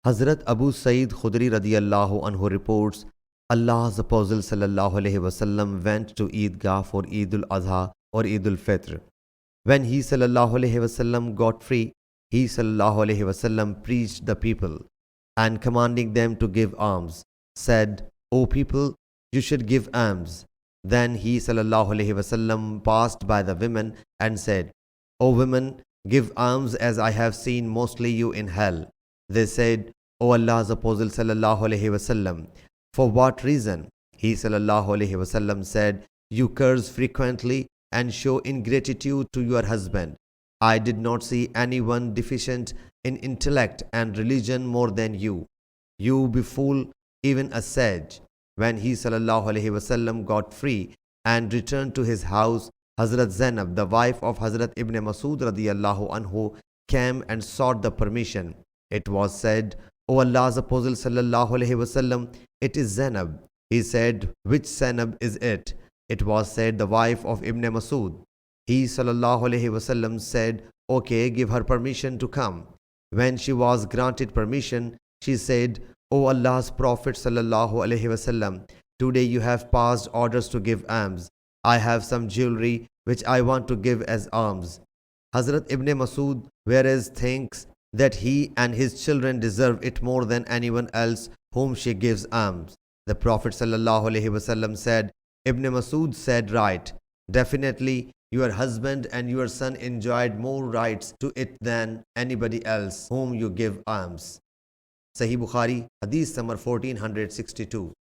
Hazrat Abu Sa'id Khudri radiyallahu anhu reports, Allah's Apostle sallallahu alaihi wasallam went to Eidgah for Eid al-Adha or Eid al-Fitr. When he sallallahu alaihi wasallam got free, he sallallahu alaihi wasallam preached the people and commanding them to give alms, said, O people, you should give alms. Then he sallallahu alaihi wasallam passed by the women and said, O women, give alms as I have seen mostly you in hell. They said, O Allah's Apostle sallallahu alaihi wasallam, for what reason? He sallallahu alaihi wasallam said, you curse frequently and show ingratitude to your husband. I did not see anyone deficient in intellect and religion more than you. You befool even a sage. When he sallallahu alaihi wasallam got free and returned to his house, Hazrat Zainab, the wife of Hazrat Ibn Masud radiyallahu anhu, came and sought the permission. It was said, O Allah's Apostle sallallahu alaihi wasallam, it is Zainab. He said, which Zainab is it? It was said, the wife of Ibn Masud. He sallallahu alaihi wasallam said, okay, give her permission to come. When she was granted permission, she said, O Allah's Prophet sallallahu alaihi wasallam, today you have passed orders to give alms. I have some jewelry which I want to give as alms. Hazrat Ibn Masud whereas thinks that he and his children deserve it more than anyone else whom she gives alms. The Prophet sallallahu alaihi wasallam said, Ibn Masud said right, definitely your husband and your son enjoyed more rights to it than anybody else whom you give alms. Sahih Bukhari, Hadith number 1462.